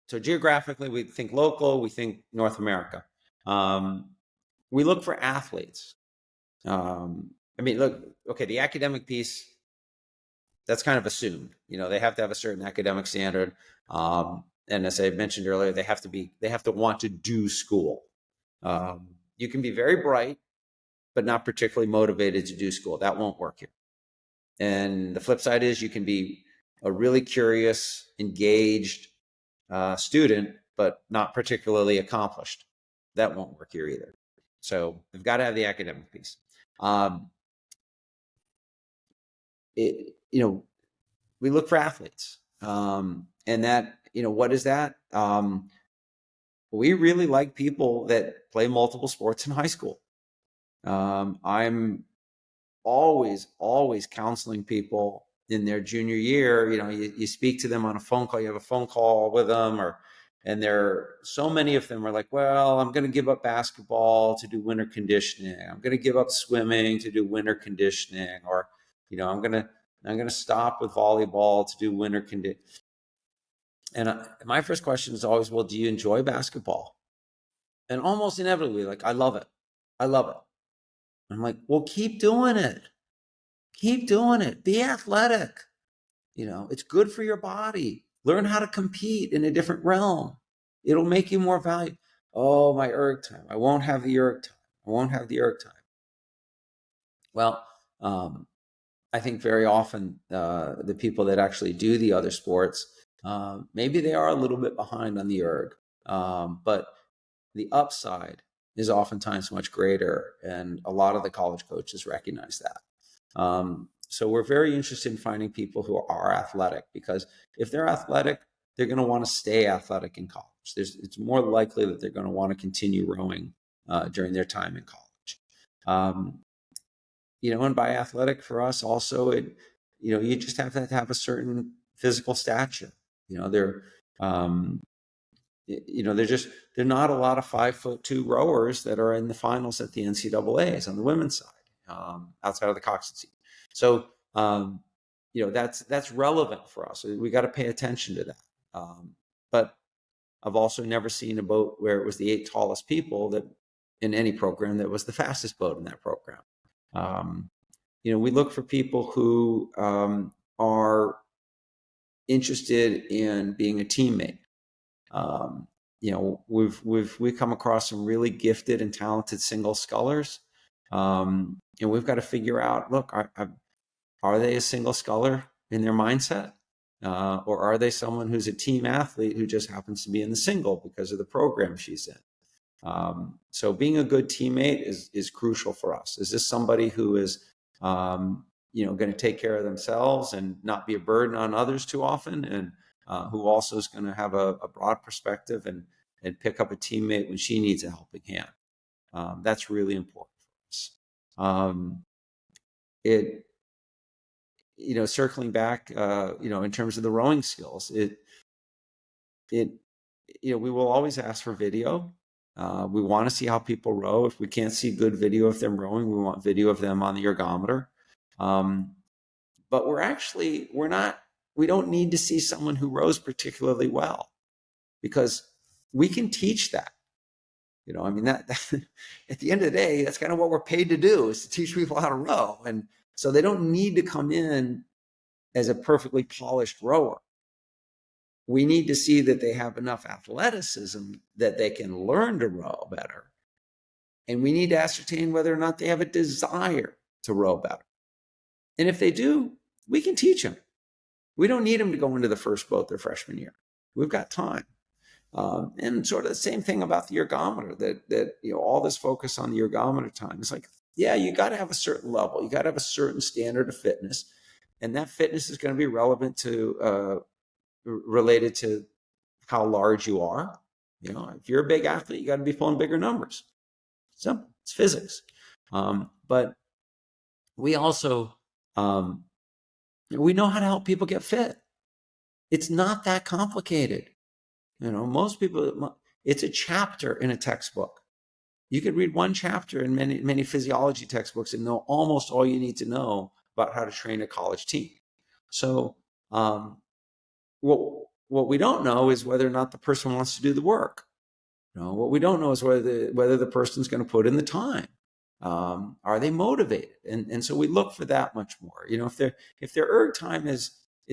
geographically, we think local, we think North America. We look for athletes. Look, okay, the academic piece, that's kind of assumed. They have to have a certain academic standard. And as I mentioned earlier, they have to want to do school. You can be very bright, but not particularly motivated to do school. That won't work here. And the flip side is you can be a really curious, engaged student, but not particularly accomplished. That won't work here either. So they've got to have the academic piece. We look for athletes, and that, what is that? We really like people that play multiple sports in high school. I'm always counseling people in their junior year. You speak to them on a phone call, you have a phone call with them, and so many of them are like, well, I'm going to give up basketball to do winter conditioning. I'm going to give up swimming to do winter conditioning, or, I'm going to stop with volleyball to do winter conditioning. And my first question is always, well, do you enjoy basketball? And almost inevitably, like, I love it. I love it. I'm like, well, keep doing it. Keep doing it. Be athletic. It's good for your body. Learn how to compete in a different realm. It'll make you more valuable. Oh, my erg time. I won't have the erg time. I won't have the erg time. Well, I think very often the people that actually do the other sports, maybe they are a little bit behind on the erg, but the upside is oftentimes much greater, and a lot of the college coaches recognize that. So we're very interested in finding people who are athletic, because if they're athletic, they're going to want to stay athletic in college. It's more likely that they're going to want to continue rowing during their time in college. And by athletic for us also, you just have to have a certain physical stature. They're not a lot of 5'2" rowers that are in the finals at the NCAAs on the women's side, outside of the Coxon seat. So, that's relevant for us. We got to pay attention to that. But I've also never seen a boat where it was the 8 tallest people that in any program that was the fastest boat in that program. We look for people who are interested in being a teammate. We've come across some really gifted and talented single scullers, and we've got to figure out, look, are they a single sculler in their mindset, or are they someone who's a team athlete who just happens to be in the single because of the program she's in? So being a good teammate is crucial for us. Is this somebody who is going to take care of themselves and not be a burden on others too often, and who also is going to have a broad perspective and pick up a teammate when she needs a helping hand? That's really important for us. Circling back, in terms of the rowing skills, we will always ask for video. We want to see how people row. If we can't see good video of them rowing, we want video of them on the ergometer. But we don't need to see someone who rows particularly well, because we can teach that. That at the end of the day, that's kind of what we're paid to do, is to teach people how to row. And so they don't need to come in as a perfectly polished rower. We need to see that they have enough athleticism that they can learn to row better. And we need to ascertain whether or not they have a desire to row better. And if they do, we can teach them. We don't need them to go into the first boat their freshman year. We've got time. And sort of the same thing about the ergometer, that all this focus on the ergometer time. It's like, yeah, you got to have a certain level. You got to have a certain standard of fitness. And that fitness is going to be relevant to, related to how large you are. If you're a big athlete, you got to be pulling bigger numbers. Simple. It's physics. But we also, we know how to help people get fit. It's not that complicated. Most people, it's a chapter in a textbook. You could read one chapter in many physiology textbooks and know almost all you need to know about how to train a college team. So what we don't know is whether or not the person wants to do the work. What we don't know is whether the person's going to put in the time. Are they motivated? And so we look for that much more. If their erg time is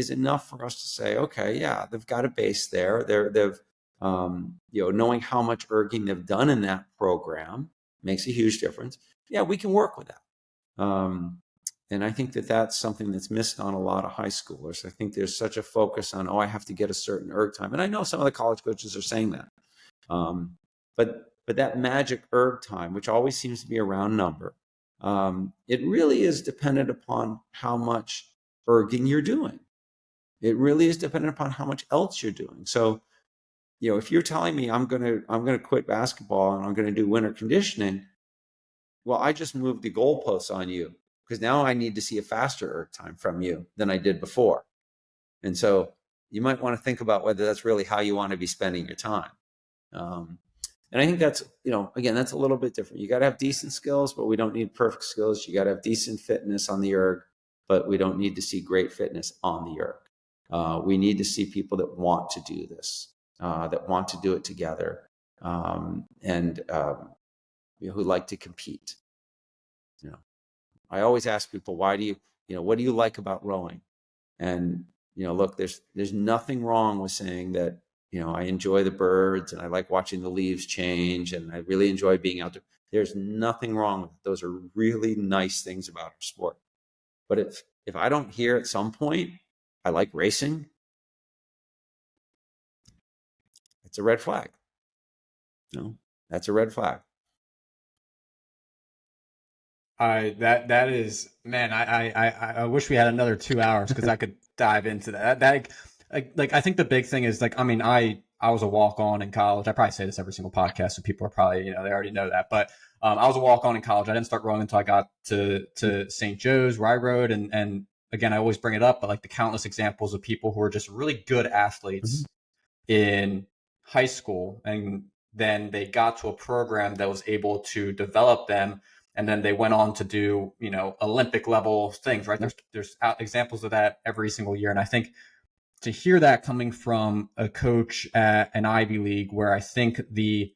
enough for us to say, okay, yeah, they've got a base there. They've knowing how much erging they've done in that program makes a huge difference. Yeah, we can work with that. And I think that that's something that's missed on a lot of high schoolers. I think there's such a focus on, I have to get a certain erg time. And I know some of the college coaches are saying that. But that magic erg time, which always seems to be a round number, it really is dependent upon how much erging you're doing. It really is dependent upon how much else you're doing. So, if you're telling me I'm gonna quit basketball and I'm gonna do winter conditioning, well, I just moved the goalposts on you, because now I need to see a faster erg time from you than I did before. And so you might want to think about whether that's really how you want to be spending your time. And I think that's, again, that's a little bit different. You got to have decent skills, but we don't need perfect skills. You got to have decent fitness on the erg, but we don't need to see great fitness on the erg. We need to see people that want to do this, that want to do it together, and who like to compete. I always ask people, why do what do you like about rowing? And look, there's nothing wrong with saying that I enjoy the birds and I like watching the leaves change and I really enjoy being out there. There's nothing wrong with it. Those are really nice things about our sport. But if I don't hear at some point I like racing, it's a red flag. That's a red flag. That is, man. I wish we had another 2 hours because I could dive into that. I think the big thing is I mean, I was a walk on in college. I probably say this every single podcast, so people are probably they already know that. But I was a walk on in college. I didn't start rowing until I got to St. Joe's, where I rowed, and again, I always bring it up, but the countless examples of people who are just really good athletes in high school, and then they got to a program that was able to develop them. And then they went on to do, Olympic level things, right? There's examples of that every single year. And I think to hear that coming from a coach at an Ivy League, where I think the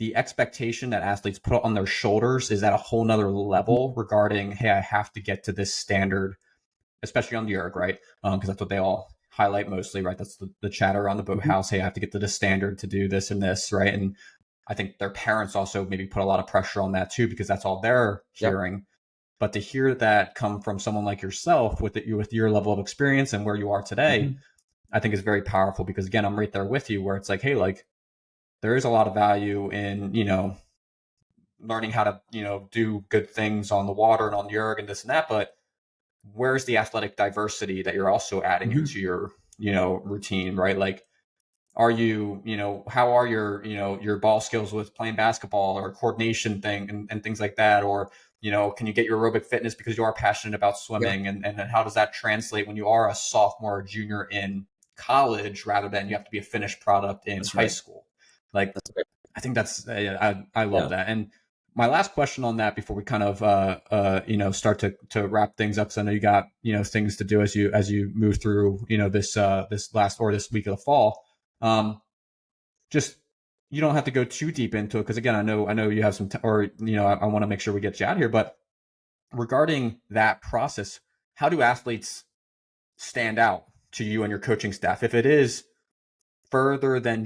expectation that athletes put on their shoulders is at a whole nother level regarding, hey, I have to get to this standard, especially on the erg, right? Because that's what they all highlight mostly, right? That's the chatter on the boathouse. Hey, I have to get to this standard to do this and this, right? And I think their parents also maybe put a lot of pressure on that too, because that's all they're hearing. Yep. But to hear that come from someone like yourself with your level of experience and where you are today, I think is very powerful, because again, I'm right there with you where it's hey, there is a lot of value in, learning how to, do good things on the water and on the erg and this and that. But where's the athletic diversity that you're also adding into your, routine, right? Are you, how are your ball skills with playing basketball or coordination thing and things like that? Or, can you get your aerobic fitness because you are passionate about swimming? And then how does that translate when you are a sophomore or junior in college, rather than you have to be a finished product in high school? I think that's, I love that. And my last question on that before we kind of, start to wrap things up. So I know you got, things to do as you move through, this week of the fall. Just, you don't have to go too deep into it, because again, I know you have some I want to make sure we get you out here, but regarding that process, how do athletes stand out to you and your coaching staff if it is deeper than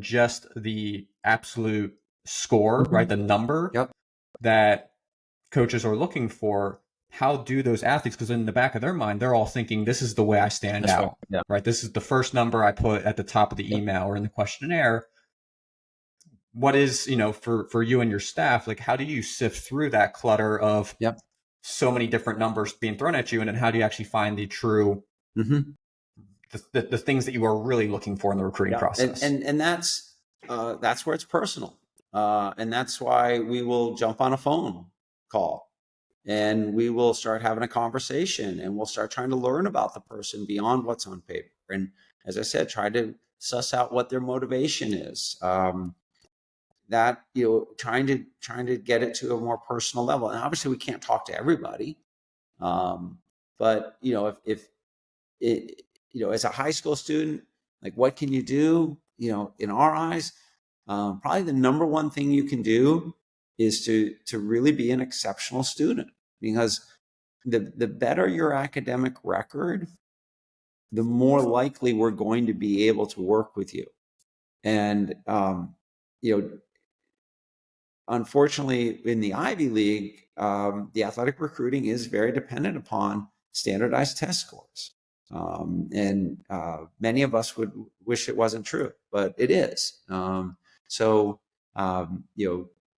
just the absolute score, right? The number that coaches are looking for? How do those athletes, because in the back of their mind, they're all thinking, this is the way I stand out, right? This is the first number I put at the top of the email or in the questionnaire. What is, for you and your staff, how do you sift through that clutter of so many different numbers being thrown at you? And then how do you actually find the true, the things that you are really looking for in the recruiting process? And that's where it's personal. And that's why we will jump on a phone call and we will start having a conversation, and we'll start trying to learn about the person beyond what's on paper. And as I said, try to suss out what their motivation is. That, trying to get it to a more personal level. And obviously we can't talk to everybody. But if it, as a high school student, what can you do? In our eyes, probably the number one thing you can do is to really be an exceptional student, because the better your academic record, the more likely we're going to be able to work with you. And, unfortunately, in the Ivy League, the athletic recruiting is very dependent upon standardized test scores. And many of us would wish it wasn't true, but it is.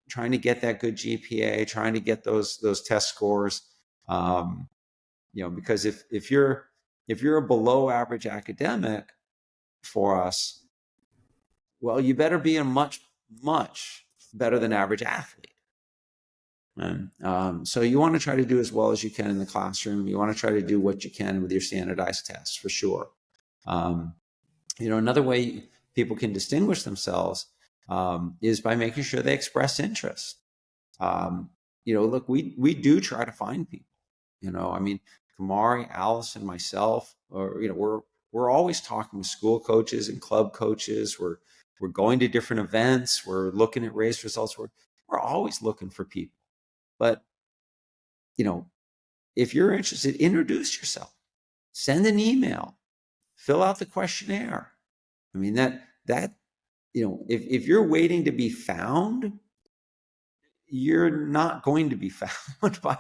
Trying to get that good GPA, trying to get those test scores, because if you're a below average academic for us, well, you better be a much better than average athlete. And so you want to try to do as well as you can in the classroom. You want to try to do what you can with your standardized tests, for sure. Another way people can distinguish themselves is by making sure they express interest. Look, we do try to find people. Kamari, Allison, myself, or we're always talking with school coaches and club coaches. We're going to different events. We're looking at race results. We're always looking for people. But if you're interested, introduce yourself. Send an email. Fill out the questionnaire. I mean if you're waiting to be found, you're not going to be found by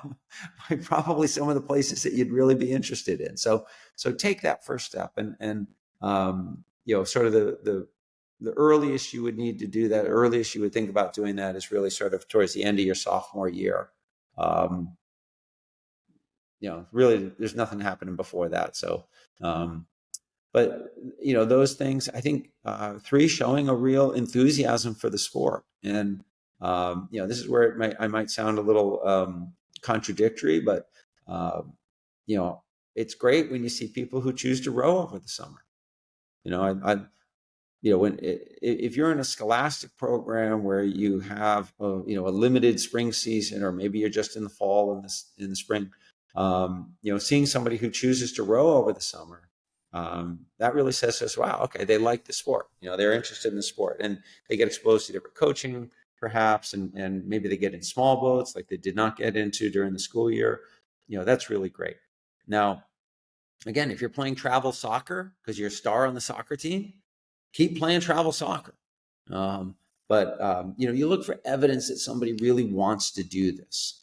probably some of the places that you'd really be interested in. So take that first step, and sort of the earliest you would need to do that, earliest you would think about doing that is really sort of towards the end of your sophomore year. Really, there's nothing happening before that. So, but those things, I think, 3, showing a real enthusiasm for the sport. And this is where I might sound a little contradictory, but it's great when you see people who choose to row over the summer. If you're in a scholastic program where you have a limited spring season, or maybe you're just in the fall and in the spring, seeing somebody who chooses to row over the summer, that really says to us, wow, okay, they like the sport. They're interested in the sport, and they get exposed to different coaching, perhaps, and maybe they get in small boats like they did not get into during the school year. That's really great. Now, again, if you're playing travel soccer because you're a star on the soccer team, keep playing travel soccer. But you look for evidence that somebody really wants to do this.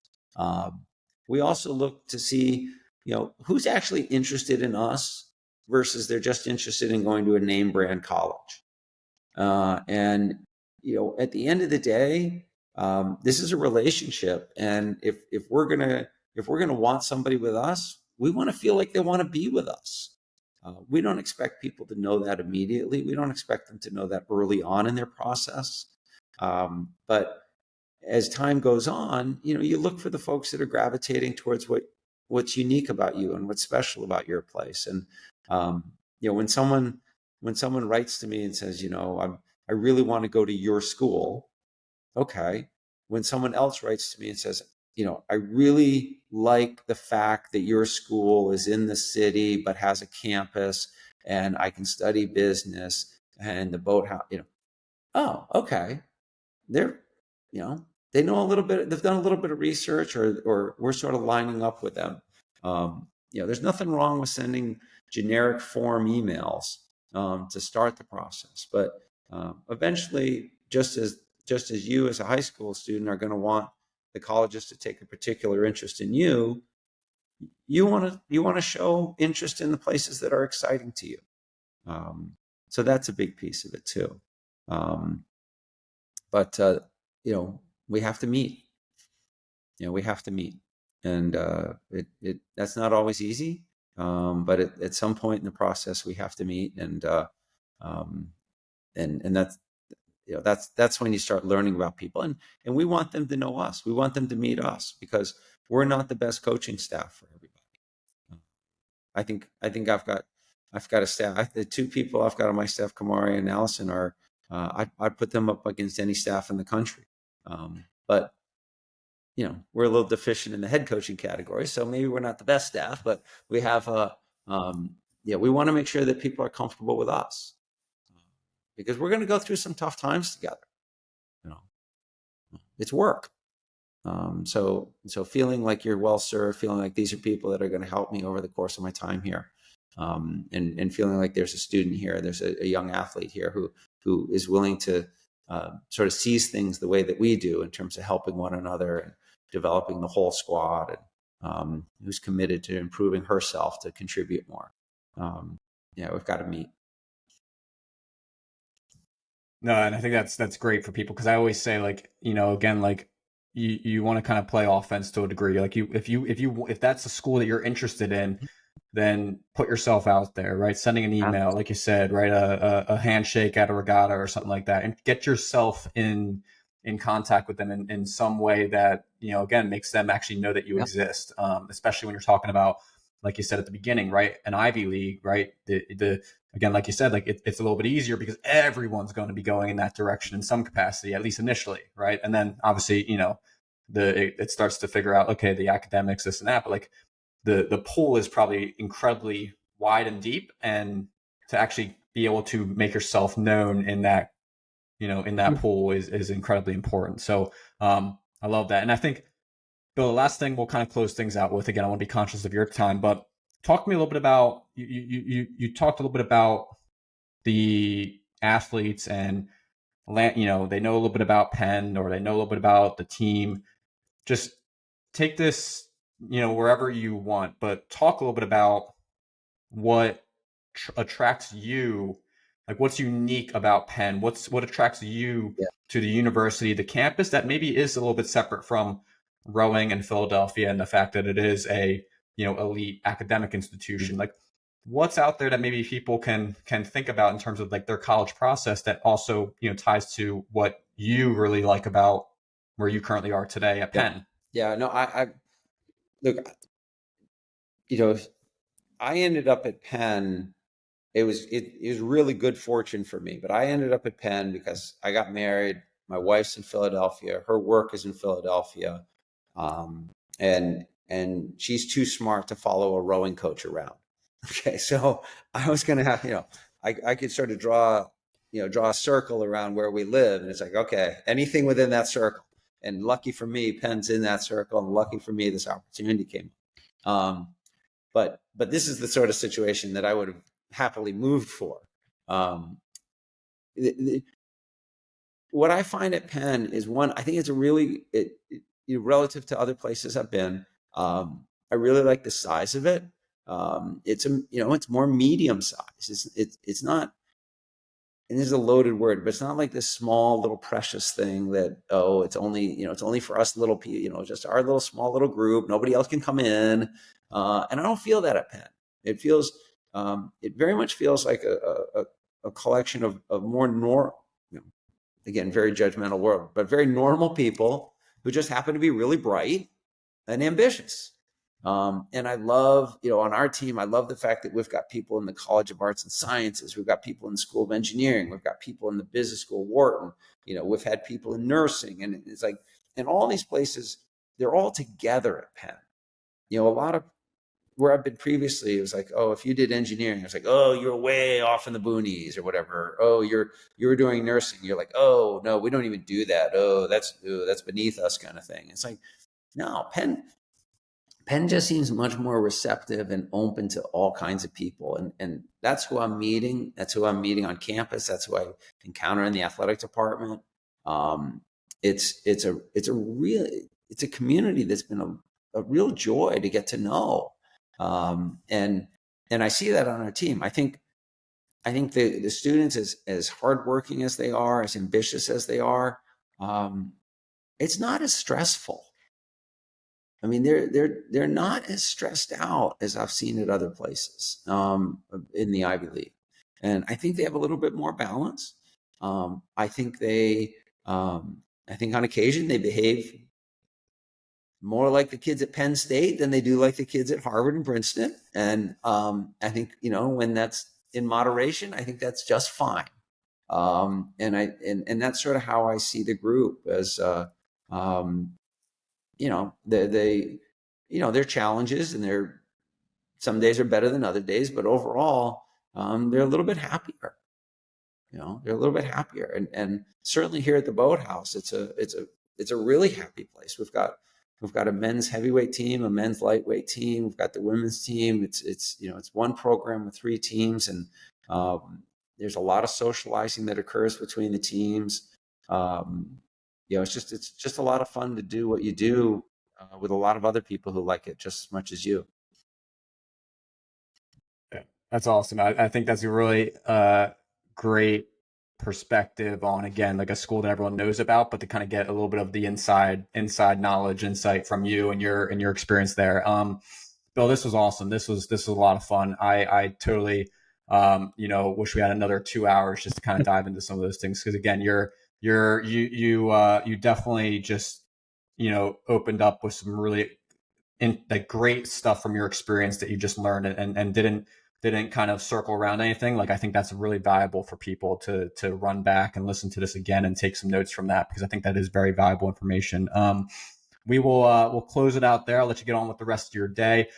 We also look to see, who's actually interested in us versus they're just interested in going to a name brand college. And at the end of the day, this is a relationship, and if we're gonna want somebody with us, we want to feel like they want to be with us. We don't expect people to know that immediately. We don't expect them to know that early on in their process. But as time goes on, you look for the folks that are gravitating towards what's unique about you and what's special about your place. And when someone writes to me and says, I really want to go to your school. Okay. When someone else writes to me and says, I really like the fact that your school is in the city but has a campus, and I can study business and the boathouse. Oh, okay. They're, they know a little bit. They've done a little bit of research, or we're sort of lining up with them. There's nothing wrong with sending generic form emails to start the process, but eventually, just as you as a high school student are going to want the colleges to take a particular interest in you, you want to show interest in the places that are exciting to you. So that's a big piece of it too. But we have to meet. We have to meet, and that's not always easy. But at some point in the process, we have to meet, and that's when you start learning about people, and we want them to know us. We want them to meet us, because we're not the best coaching staff for everybody. I think I've got a staff. The 2 people I've got on my staff, Kamari and Allison, are I put them up against any staff in the country. But we're a little deficient in the head coaching category, so maybe we're not the best staff, but we have we want to make sure that people are comfortable with us, because we're going to go through some tough times together. It's work. So feeling like you're well served, feeling like these are people that are going to help me over the course of my time here, and feeling like there's a student here, there's a young athlete here who is willing to sort of sees things the way that we do in terms of helping one another and developing the whole squad, and who's committed to improving herself to contribute more. We've got to meet. No, and I think that's great for people, because I always say, like, again, like, you want to kind of play offense to a degree. Like, if that's a school that you're interested in, then put yourself out there, right? Sending an email, like you said, right? A handshake at a regatta or something like that, and get yourself in contact with them in some way that, again, makes them actually know that you exist. Especially when you're talking about, like you said at the beginning, right? An Ivy League, right? Again, like you said, like it's a little bit easier because everyone's going to be going in that direction in some capacity, at least initially, right? And then obviously, it starts to figure out, okay, the academics, this and that, but like the pool is probably incredibly wide and deep, and to actually be able to make yourself known in that, in that pool is incredibly important. So I love that. And I think, Bill, the last thing we'll kind of close things out with, again, I want to be conscious of your time, but talk to me a little bit about, you talked a little bit about the athletes, and they know a little bit about Penn, or they know a little bit about the team. Just take this, wherever you want, but talk a little bit about what attracts you, like what's unique about Penn, what attracts you Yeah. to the university, the campus that maybe is a little bit separate from rowing in Philadelphia, and the fact that it is a, elite academic institution. Like, what's out there that maybe people can think about in terms of like their college process, that also, ties to what you really like about where you currently are today at Penn? Yeah, no, I look, you know, I ended up at Penn. It was really good fortune for me, but I ended up at Penn because I got married. My wife's in Philadelphia. Her work is in Philadelphia, um, and she's too smart to follow a rowing coach around. Okay, so I was going to have, I could sort of draw a circle around where we live, and it's like, okay, anything within that circle. And lucky for me, Penn's in that circle, and lucky for me, this opportunity came. But this is the sort of situation that I would have happily moved for. Um, what I find at Penn is, one, I think it's a really, relative to other places I've been, I really like the size of it. It's more medium size. It's not, and this is a loaded word, but it's not like this small little precious thing that, it's only for us little people, just our little small little group. Nobody else can come in. And I don't feel that at Penn. It very much feels like a collection of more normal, again, very judgmental world, but very normal people who just happen to be really bright and ambitious. And I love, on our team, I love the fact that we've got people in the College of Arts and Sciences. We've got people in the School of Engineering. We've got people in the Business School, Wharton. We've had people in nursing. And it's like, in all these places, they're all together at Penn. A lot of where I've been previously, it was like, oh, if you did engineering, it was like, oh, you're way off in the boonies or whatever. Oh, you were doing nursing. You're like, oh, no, we don't even do that. Oh, that's beneath us, kind of thing. It's like, no, Penn just seems much more receptive and open to all kinds of people. And that's who I'm meeting. That's who I'm meeting on campus. That's who I encounter in the athletic department. It's a community that's been a real joy to get to know. And I see that on our team. I think the students, as hardworking as they are, as ambitious as they are, it's not as stressful. I mean, they're not as stressed out as I've seen at other places in the Ivy League, and I think they have a little bit more balance. I think on occasion they behave more like the kids at Penn State than they do like the kids at Harvard and Princeton, and I think when that's in moderation, I think that's just fine. And that's sort of how I see the group as. Their challenges, and some days are better than other days, but overall, they're a little bit happier. They're a little bit happier, and certainly here at the Boathouse, it's a really happy place. We've got a men's heavyweight team, a men's lightweight team. We've got the women's team. It's one program with 3 teams, and there's a lot of socializing that occurs between the teams. It's just a lot of fun to do what you do with a lot of other people who like it just as much as you. Yeah, that's awesome. I think that's a really great perspective on, again, like a school that everyone knows about, but to kind of get a little bit of the inside knowledge, insight from you and your experience there. Bill, this was awesome. This was a lot of fun. I totally wish we had another 2 hours just to kind of dive into some of those things, because again, you definitely just opened up with some really like great stuff from your experience that you just learned, and didn't kind of circle around anything. Like, I think that's really valuable for people to run back and listen to this again and take some notes from that, because I think that is very valuable information. we'll close it out there. I'll let you get on with the rest of your day.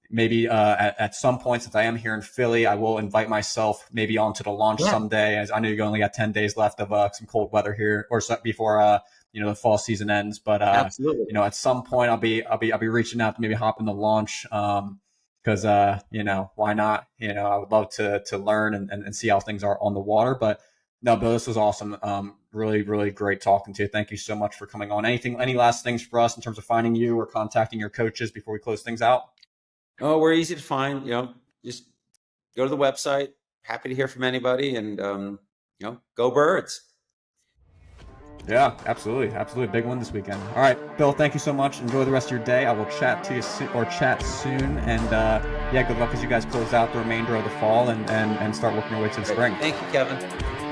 Maybe at some point, since I am here in Philly, I will invite myself maybe onto the launch someday. As I know you only got 10 days left of some cold weather here, or so before the fall season ends. But Absolutely. at some point, I'll be reaching out to maybe hop in the launch. Because why not? I would love to learn and see how things are on the water. But no, Bill, this was awesome. Really, really great talking to you. Thank you so much for coming on. Any last things for us in terms of finding you or contacting your coaches before we close things out? Oh, we're easy to find. Just go to the website. Happy to hear from anybody, and go Birds. Yeah, absolutely. Absolutely. Big one this weekend. All right, Bill, thank you so much. Enjoy the rest of your day. I will chat to you chat soon. And good luck as you guys close out the remainder of the fall and start working your way to the spring. Thank you, Kevin.